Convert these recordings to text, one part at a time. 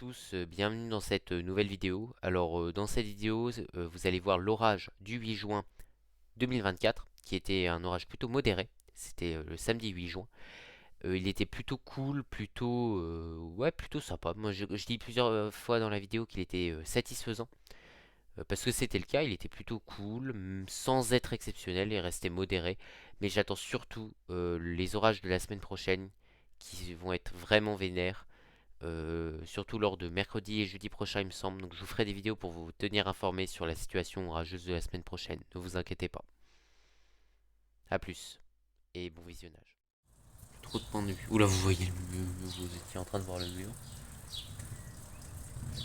tous, bienvenue dans cette nouvelle vidéo. Alors dans cette vidéo, vous allez voir l'orage du 8 juin 2024, qui était un orage plutôt modéré. C'était le samedi 8 juin. Il était plutôt cool, plutôt ouais, plutôt sympa. Moi je dis plusieurs fois dans la vidéo qu'il était satisfaisant, parce que c'était le cas. Il était plutôt cool, sans être exceptionnel et restait modéré. Mais j'attends surtout les orages de la semaine prochaine, qui vont être vraiment vénères. Surtout lors de mercredi et jeudi prochain, il me semble. Donc je vous ferai des vidéos pour vous tenir informé sur la situation orageuse de la semaine prochaine. Ne vous inquiétez pas. A plus et bon visionnage. Trop de points de vue. Oula, vous voyez le mur, vous étiez en train de voir le mur.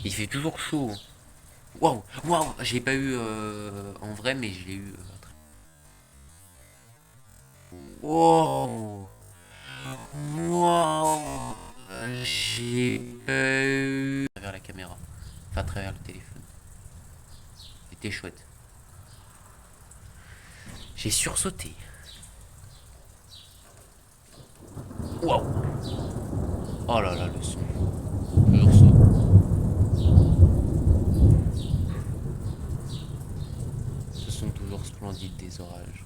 Il fait toujours chaud, hein. Waouh, waouh, j'ai pas eu en vrai, mais je l'ai eu. Wow, wow, j'ai pas eu. À travers la caméra, enfin à travers le téléphone. C'était chouette. J'ai sursauté. Waouh. Oh là là, le son. Toujours ça. Ce sont toujours splendides des orages.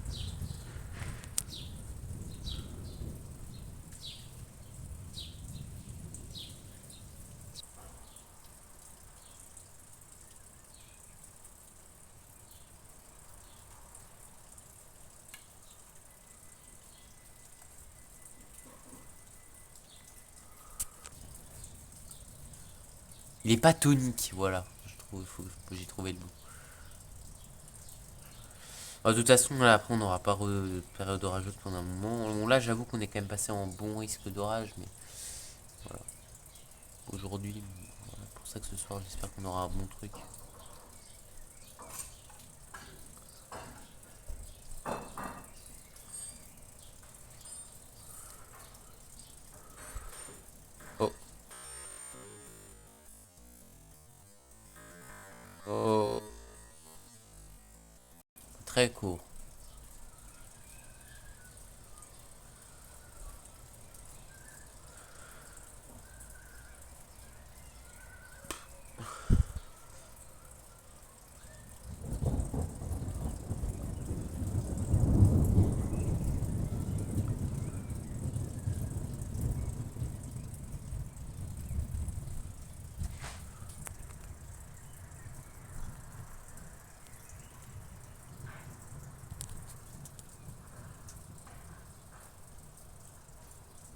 Il est pas tonique, voilà. Je trouve, j'ai trouvé le mot. De toute façon, là, après, on n'aura pas de période orageuse pendant un moment. Bon, là, j'avoue qu'on est quand même passé en bon risque d'orage, mais voilà. Aujourd'hui, voilà, pour ça que ce soir, j'espère qu'on aura un bon truc. Oh, oh, très court.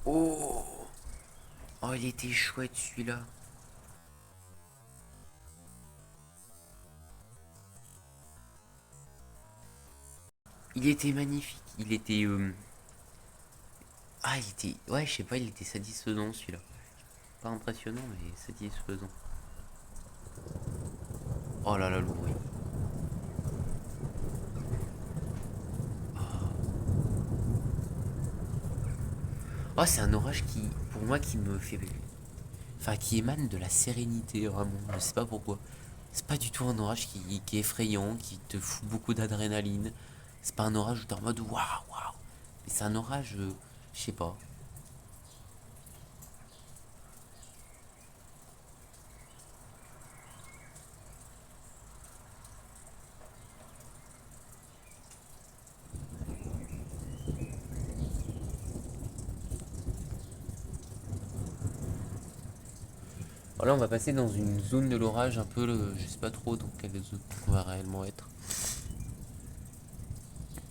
Oh, oh, il était chouette celui-là. Il était magnifique. Il était. Ah, il était. Ouais, je sais pas, il était satisfaisant celui-là. Pas impressionnant, mais satisfaisant. Oh là là, le bruit. Oh, c'est un orage qui, pour moi, qui me fait. Enfin, qui émane de la sérénité, vraiment. Je sais pas pourquoi. C'est pas du tout un orage qui est effrayant, qui te fout beaucoup d'adrénaline. C'est pas un orage où t'es en mode waouh, waouh. Mais c'est un orage, je sais pas. Alors là, on va passer dans une zone de l'orage un peu, je sais pas trop dans quelle zone on va réellement être.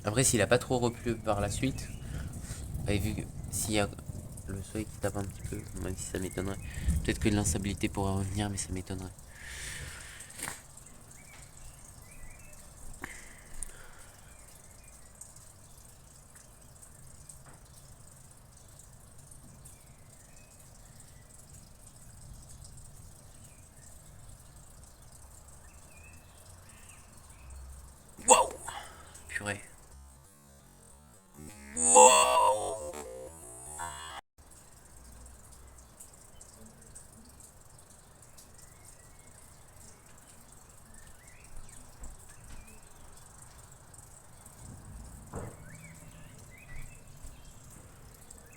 Après, s'il a pas trop replu par la suite, vous avez vu que s'il y a le soleil qui tape un petit peu, même si ça m'étonnerait. Peut-être que l'instabilité pourrait revenir, mais ça m'étonnerait. Waouh, purée. Waouh.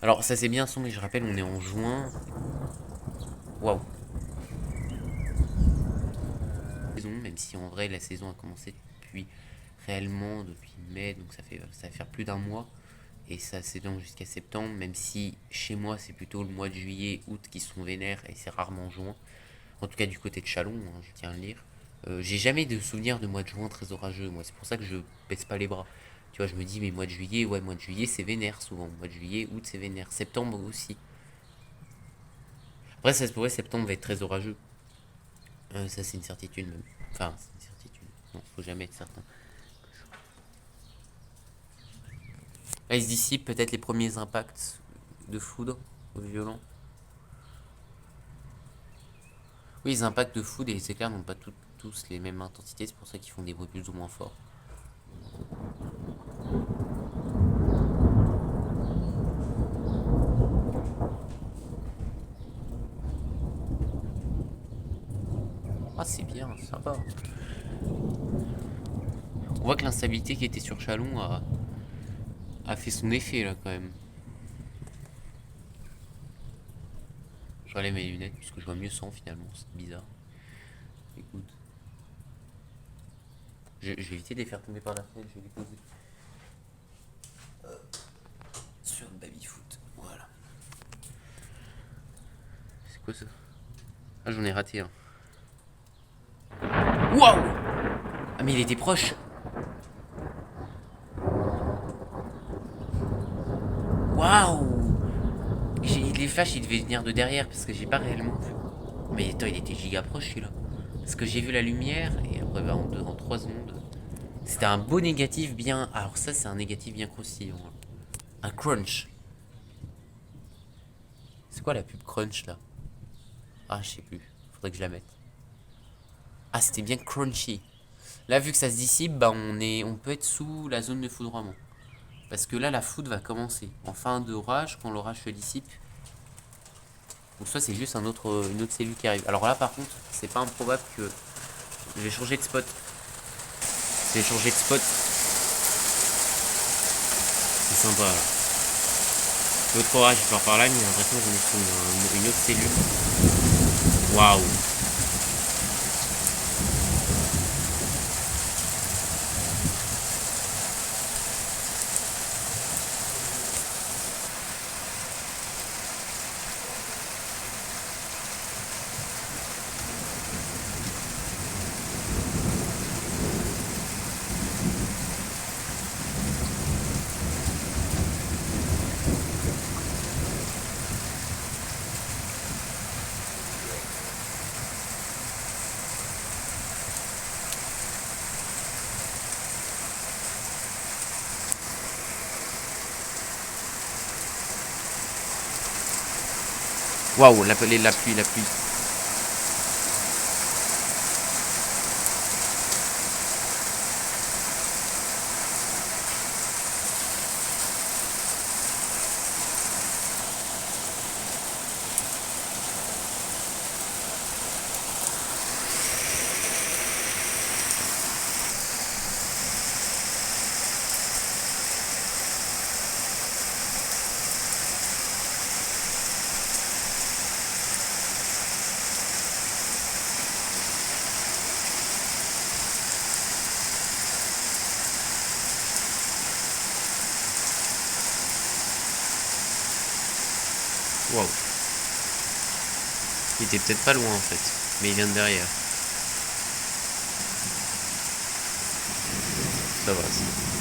Alors, ça c'est bien son, mais je rappelle, on est en juin. Waouh. même si en vrai la saison a commencé réellement depuis mai, donc ça va faire plus d'un mois, et ça s'étend jusqu'à septembre, même si chez moi c'est plutôt le mois de juillet, août qui sont vénères, et c'est rarement juin, en tout cas du côté de Chalon, hein, je tiens à le dire. J'ai jamais de souvenir de mois de juin très orageux, moi c'est pour ça que je baisse pas les bras. Tu vois, je me dis, mais mois de juillet, ouais, mois de juillet c'est vénère souvent, mois de juillet, août c'est vénère, septembre aussi. Après, ça se pourrait, septembre va être très orageux. Ça, c'est une certitude même. Enfin, c'est une certitude. Non, faut jamais être certain. Là, il se dissipe peut-être les premiers impacts de foudre violents. Oui, les impacts de foudre et les éclairs n'ont pas tous les mêmes intensités, c'est pour ça qu'ils font des bruits plus ou moins forts. Ah, c'est bien, c'est sympa. On voit que l'instabilité qui était sur Chalon a fait son effet là quand même. Je relève mes lunettes puisque je vois mieux sans finalement, c'est bizarre. Écoute. Je vais éviter de les faire tomber par la fenêtre, je vais les poser. Sur le baby-foot, voilà. C'est quoi ça? Ah, j'en ai raté un. Waouh! Ah, mais il était proche! Waouh! Les flashs, ils devaient venir de derrière parce que j'ai pas réellement vu. Mais attends, il était giga proche celui-là. Parce que j'ai vu la lumière et après, bah, en 3 secondes. C'était un beau négatif bien. Alors, ça, c'est un négatif bien croustillant. Un crunch. C'est quoi la pub crunch là? Ah, je sais plus. Faudrait que je la mette. Ah, c'était bien crunchy. Là, vu que ça se dissipe, bah, on peut être sous la zone de foudroiement. Parce que là, la foudre va commencer. En fin d'orage, quand l'orage se dissipe. Ou soit c'est juste une autre cellule qui arrive. Alors là, par contre, c'est pas improbable que je vais changer de spot. Je vais changer de spot. C'est sympa là. L'autre orage, je pars par là, mais j'ai l'impression que j'en ai sur une autre cellule. Waouh! Waouh, la pluie, la pluie. Waouh. Il était peut-être pas loin en fait, mais il vient de derrière. Ça va, ça.